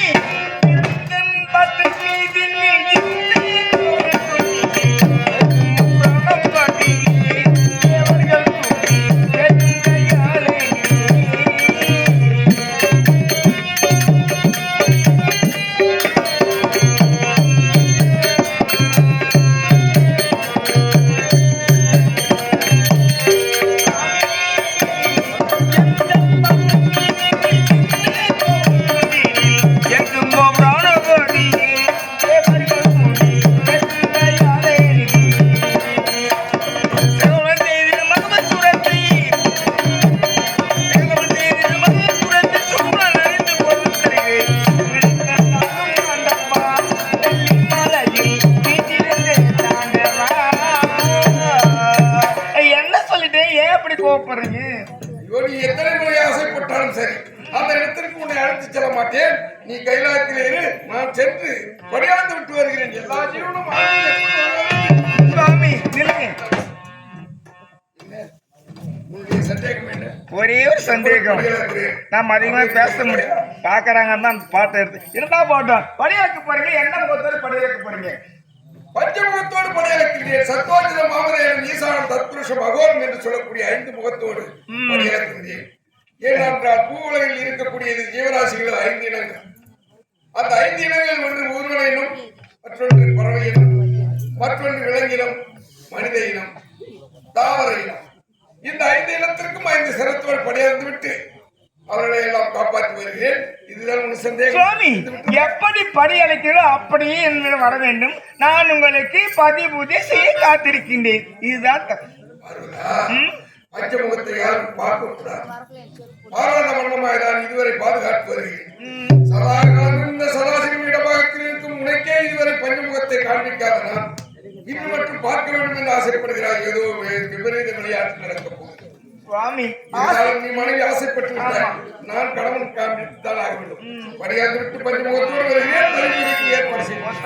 வருகிறேன். நீ கைலாயத்திலே இரு, நான் சென்று பணியாந்து விட்டு வருகிறேன். எல்லா ஜீவனும் சுவாமி நில்லுங்க. உங்களுடைய சந்தேகம் என்ன? ஒரே ஒரு சந்தேகம். நம்ம அதிகமா பேச முடியும் பாக்குறாங்கன்னு தான் பாட்டை எடுத்து இருந்தா போட்டோம். படியாக்க போறீங்க, என்ன முகத்தோடு படியாக்க போறீங்க? பஞ்சமுகத்தோடு பணியாற்றுகிறேன். சத்வாஜித மாமரையன் ஈசானம் தத்புருஷம் அகோரம் என்று சொல்லக்கூடிய 5 முகத்தோடு பணியாற்றுகிறேன். ஏனென்றால் பூவுலகில் இருக்கக்கூடியது ஜீவராசிகள் 5 இனங்கள். அந்த 5 இனங்கள் ஒன்று ஊர்வன இனம், மற்றொன்று பறவை இனம், மற்றொன்று விலங்கினம், மனித இனம், தாவர இனம். இந்த 5 இனத்திற்கும் 5 சிரத்தோடு பணியார்ந்து விட்டு அவர்களை எல்லாம் காப்பாற்றி வருகிறேன். இதுதான் உன் சந்தேகம். சுவாமி எப்படி படி அழைக்கிறோ அப்படியே என்னிடம் வர வேண்டும். நான் உங்களுக்கு பதிபூஜை செய்ய காத்திருக்கின்றேன். இதுதான் பஞ்சமுகத்தை யாரும் பார்க்க கூடாது. பாராத வண்ணமாய் நான் இதுவரை பாதுகாத்து வருகிறேன். சதாகாலம் இந்த சதாசிவம் இடபாகத்தில் இருக்கும் உனக்கே இதுவரை பஞ்சமுகத்தை காண்பிக்காத நான் இது மட்டும் பார்க்க வேண்டும் என்று ஆசைப்படுகிறாய். ஏதோ விபரீத விளையாட்டு நடக்க போகுது. சுவாமி நீ மனைவி ஆசைப்பட்டு விட்டாய். நான் கணவன் காண்பித்துத்தான் ஆக வேண்டும். பணியாந்து விட்டு பஞ்சமுகத்தோடு வருகிறேன். பரிந்துரைக்கு ஏற்பாடு செய்வோம்.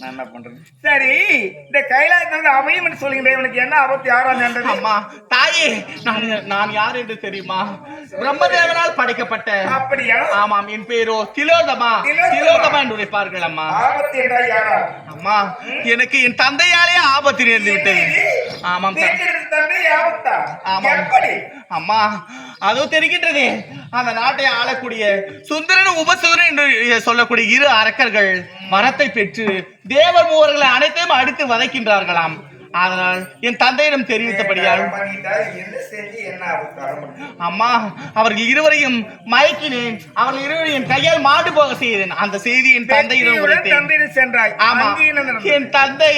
நான் என்ன பண்றேன்? சரி, இந்த கைலாயத்தில் அமையும் என்று சொல்லுகின்றேன். உனக்கு என்ன ஆபத்து? யாரால் என்றது? அம்மா தாயே, நான் யார் என்று தெரியுமா? பிரம்மதேவனால் படைக்கப்பட்ட. அப்படியா? ஆமாம், என் பேரோ திலோதமா. திலோதமா என்று உரைப்பார்கள் அம்மா. ஆபத்து என்றால் யாரா? அம்மா, எனக்கு என் தந்தையாலே ஆபத்து நேர்ந்து விட்டது. ஆமாம் தந்தை ஆபத்தா? ஆமாம். எப்படி? அம்மா, அதோ தெரிகின்றதே, அந்த நாட்டை ஆளக்கூடிய சுந்தரன் உபசுரன் என்று சொல்லக்கூடிய 2 அரக்கர்கள் வரத்தை பெற்று தேவர் மூவர்களை அனைத்தையும் அடித்து வதைக்கின்றார்களாம். அதனால் என் தந்தையிடம் தெரிவித்தபடியால் அம்மா, அவர்கள் 2வரையும் மயக்கினேன். அவர்கள் 2வரையும் என் கையால் மாண்டு போக செய்தேன். அந்த செய்தி என் தந்தையிடம் உரைத்தேன். சென்றாய். ஆமா, என் தந்தை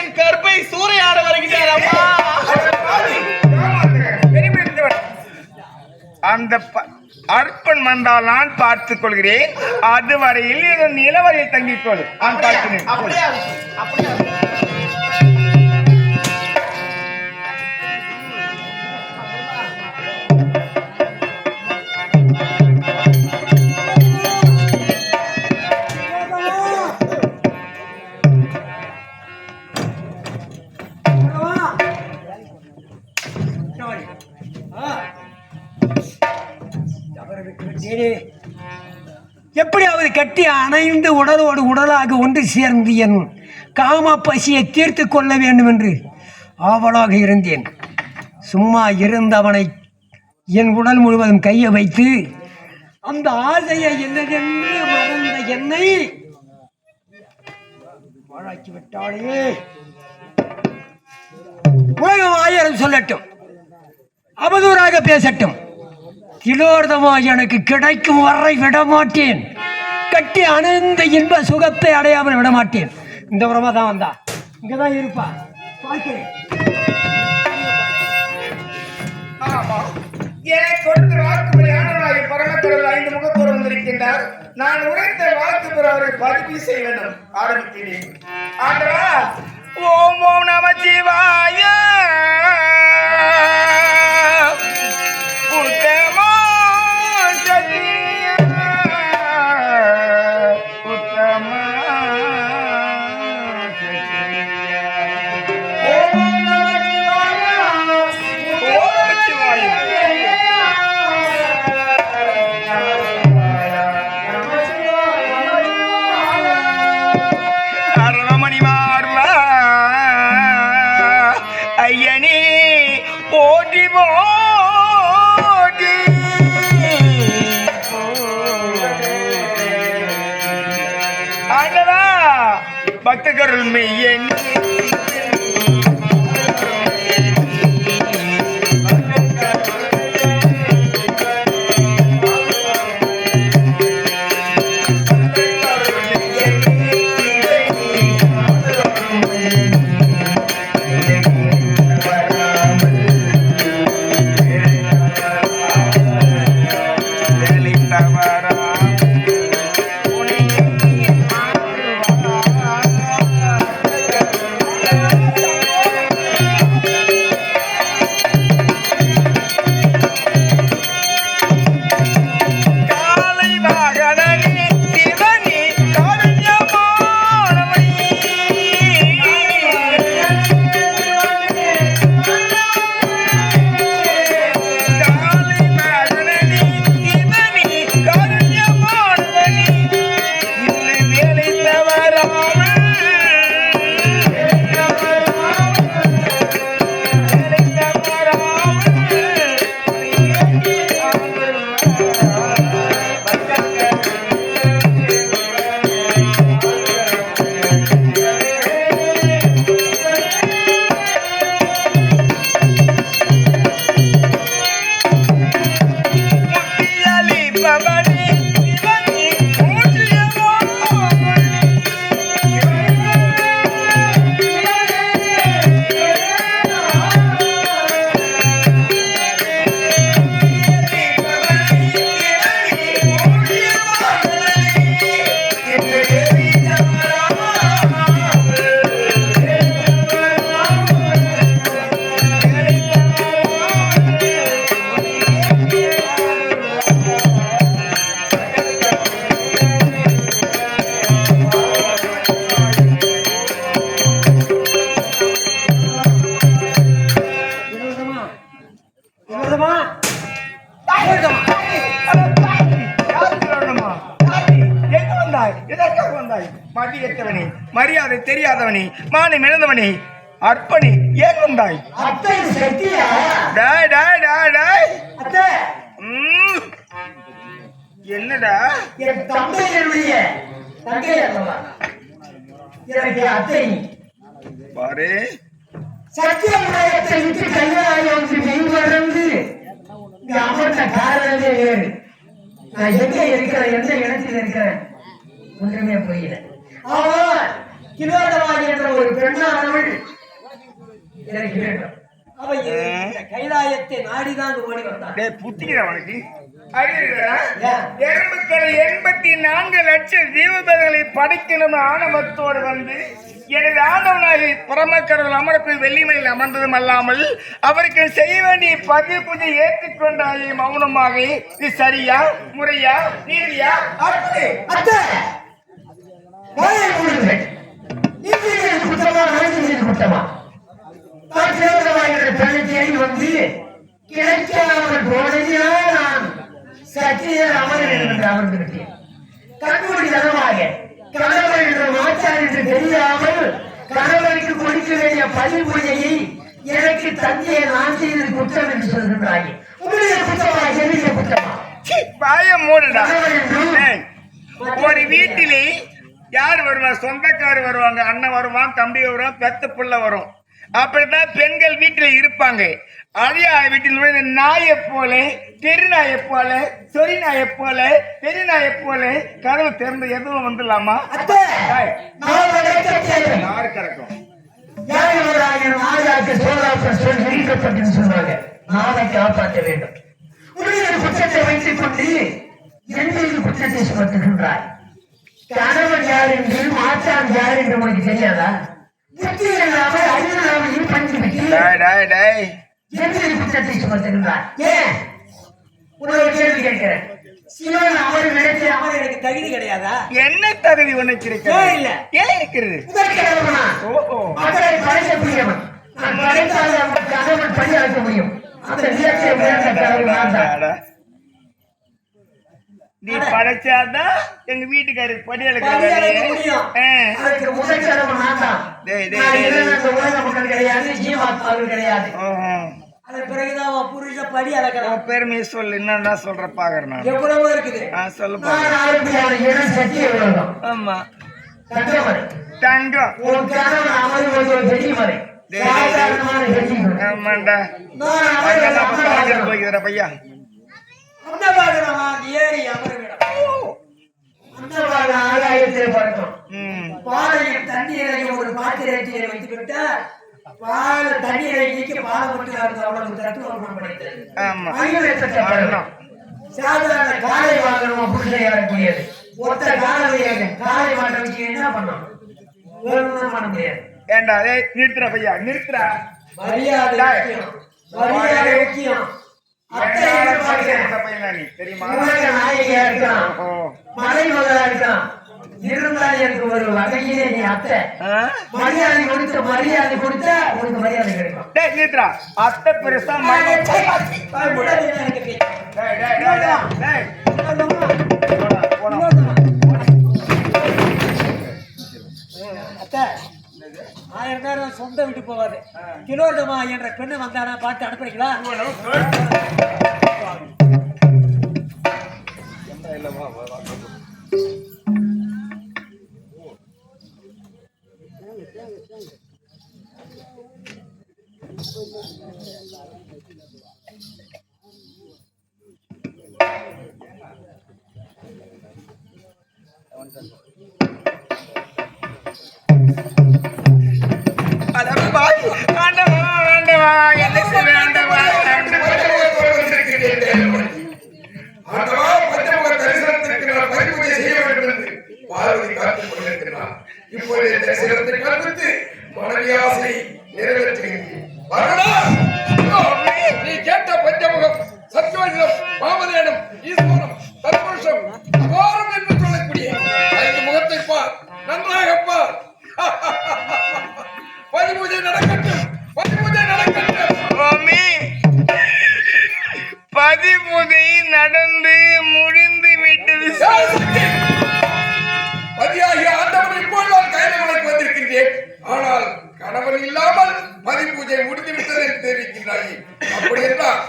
என் கற்பை சூறையாட வருகிறார். அம்மா, அந்த அர்ப்பன் வந்தால் நான் பார்த்துக் கொள்கிறேன். அதுவரையில் நிலவரையில் தங்கிக் கொள். நான் பார்க்கிறேன். அப்படியே அப்படியே எப்படியாவது கட்டி அணைந்து உடலோடு உடலாக ஒன்று சேர்ந்து என் காம பசியை தீர்த்து கொள்ள வேண்டும் என்று ஆவலாக இருந்தேன். சும்மா இருந்தவனை என் உடல் முழுவதும் கையை வைத்து அந்த ஆசையை என்னதென்று மறந்த என்னை வாழாக்கி விட்டாளே. உலகம் 1000 சொல்லட்டும், அவதூறாக பேசட்டும், திலோர்தமா எனக்கு கிடைக்கும் வரை விடமாட்டேன். கட்டி அணைந்த இன்ப சுகத்தை அடையாமல் விடமாட்டேன். இந்த உரமா தான் வந்தா, இங்கதான் இருப்பா. பார்க்கிறேன். எனக்கு கொடுத்த வாக்குப்படி ஆண்டவராகிய பரமக்கடவுள் 5 முகத்தோடு வந்திருக்கின்றார். நான் உரைத்த வாக்கு பெற அவரை பதிவு செய்ய வேண்டும். ஆரம்பிக்கிறேன். ஆண்டவா, ஓம் ஓம் நம சிவாய. உத்தமா சத்திய உத்தமா பக்தர்கள் மெய்யன் மரியாதை தெரியாதவனே, மானம் இழந்தவனே, அர்ப்பணி ஏன் வந்தாய்? அத்தை சக்தியா? டாய் டாய் டாய் டாய். அத்தை என்னடா? என் தந்தையருடைய தங்கை அல்லவா? எனக்கு அத்தை பாரு, சத்தியத்தை விட்டு கையாளி மெய்வரந்து அமர்ந்த காரணமே வேறு. நான் எங்க இருக்கிறேன், எந்த இடத்தில் இருக்கிறேன் ஒன்றுமே புரியல. ஆனால் கிலோதவாதி என்ற ஒரு பெண்ணானவள் எனக்கு வேண்டும். அவள் கைலாயத்தை நாடிதான் ஓடி வந்தாள். புத்திக்கிற உனக்கு எறும்புக்களை 84 லட்சம் ஜீவபதிகளை படைக்கணும் ஆணவத்தோடு வந்து எனது ஆண்டவனாகி பரமக்கடவுள் அமரத்தில் வெள்ளிமலையில் அமர்ந்ததும் அல்லாமல் அவருக்கு செய்ய வேண்டிய பதிவு பூஜை ஏற்றுக்கொண்டாயே மௌனமாக. இது சரியா, முறையா, நீதியா? குற்றமா தேடி வந்து கிடைக்காமல் போனதினால் நான் சத்தியர் அமர வேண்டும் என்று அமர்ந்து விட்டேன். கண்மூடி தனமாக கணவன் என்ற மாற்றார் என்று தெரியாமல் கணவனுக்கு கொடுக்க வேண்டிய பலி பூஜையை எனக்கு தந்தையை நான் செய்தது குற்றம் என்று சொல்கின்றாயே. உங்களுடைய குற்றமா, என்னுடைய குற்றமா? பாய மூடுடா. ஒரு வீட்டிலே யார் வருவா? சொந்தக்காரர் வருவாங்க, அண்ணன் வருவான், தம்பி வருவான், பெத்த பிள்ளை வரும். அப்படித்தான் பெண்கள் வீட்டில் இருப்பாங்க. அதே வீட்டில் நாயை போல, தெரு நாயை போல, சொறி நாயை போல, பெரிய நாயை போல கதவு திறந்து எதுவும் வந்துடலாமா? யாரு கறக்கும்? நாளை காப்பாற்ற வேண்டும். குற்றத்தை வைத்துக் கொண்டு என் குற்றத்தை சுமத்துகின்றாய். கணவன் யார் என்று, மாற்றான் யார் என்று உனக்கு தெரியாதா? குற்றத்தை சுமத்துகின்றார். ஏன் உனக்கு கேள்வி கேட்கிறேன். சிவன் அவர் நினைச்ச அவர் எனக்கு தகுதி கிடையாதா? என்ன தகுதி உனக்கு இருக்கிறது? இல்ல ஏன் இருக்கிறது? மக்களை படைக்கக்கூடியவன். நான் படைத்தால் கணவன் பணியாற்ற முடியும். அந்த நிலத்தை உயர்ந்த கடவுள் நான் தான். நீ படைச்சாதான் எங்க வீட்டுக்காரருக்கு படி எடுக்க முடியும். அதுக்கு முதல் கடவுள் நான் தான். உலக மக்கள் கிடையாது, ஜீவாத்மாக்கள் கிடையாது. அது பிறகுதான் புருஷ படி அளக்கலாம். பெருமையை சொல்லு, என்னடா சொல்ற பாக்குறேன். எவ்வளவோ இருக்குது. சொல்லு. சத்திய உலகம். ஆமா, தங்கமலை தங்கம். ஒரு கணவன் அமர்வு வெள்ளிமலை. ஆமாண்டா, போய்கிற பையா ஏறி அமர்விடம் ஆகாயத்தில் பறக்கும். பாலையில் தண்ணீரை ஒரு பாத்திரத்தை வைத்து விட்டா பால் தண்ணீரை நீக்கி பாலை மட்டும் அவ்வளவு தத்துவம் படைத்தது. சாதாரண காலை வாங்கணும் புருஷன் ஏறக்கூடியது. ஒத்த காலை மாட்ட வச்சு என்ன பண்ணணும்? பண்ண முடியாது. ஏண்டா நிறுத்துற பையா, நிறுத்துறா. மரியாதை முக்கியம். நாயகியா இருக்கலாம், மலை மகளா இருக்கலாம், இருந்தாலும் எனக்கு ஒரு வகையிலே நீ அத்தை. மரியாதை கொடுத்த உனக்கு மரியாதை கிடைக்கும். அத்தை பெருசா அத்தை 1000 நேரம் சொந்த விட்டு போவாது. கிலோதமா என்ற பெண்ணை வந்தானா பார்த்து அனுப்புறீங்களா? நீ கேட்ட பஞ்சமுகம் சத்யோஜனம் மாமலேனம் ஈஸ்வரம் தத்புருஷம் அகோரம் என்று சொல்லக்கூடிய 5 முகத்தை பார், நன்றாக பார். பதிபூஜை நடக்கட்டும், பதிபூஜை நடக்கட்டும். பதிபூஜை நடந்து முடிந்து விட்டது. பதியாகிய ஆண்டவன் இப்போது கையில வந்திருக்க இருக்கின்றேன். ஆனால் கணவன் இல்லாமல் பதி பூஜை முடிந்து விட்டது என்று தெரிவிக்கின்றாயே. அப்படி என்றால்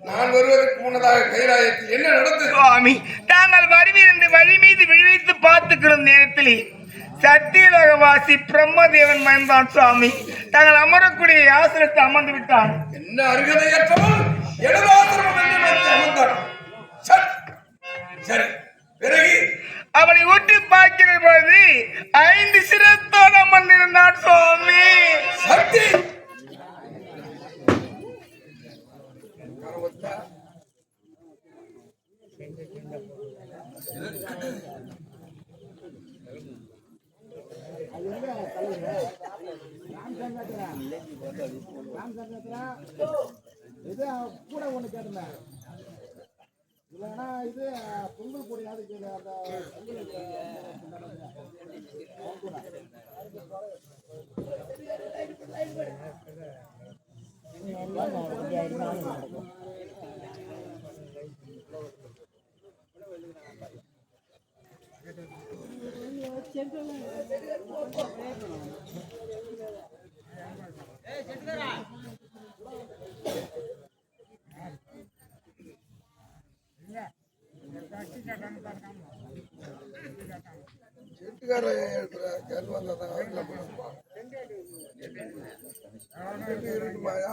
நான் வருவதற்கு முன்னதாக கைலாயத்தில் என்ன நடந்தது? சுவாமி, தாங்கள் வருவீர் என்று வழி மீது விழித்து பார்த்துக்கிற நேரத்தில் சத்தியலோகவாசி பிரம்மதேவன் மயந்தான் சுவாமி. தாங்கள் அமரக்கூடிய ஆசிரத்தை அமர்ந்து விட்டான். என்ன அருகதையற்றவன் எனது ஆசிரமம் என்று நினைத்து அமர்ந்தான். சரி, பிறகு அவனை ஊற்றி பார்க்கிற பொழுது 5 சிரத்தோடு அமர்ந்திருந்தான் சுவாமி. சக்தி இது கூட ஒண்ணு கேட்டேன். இல்லைன்னா இது பொங்கல் பொடியாது செட்டுக்கார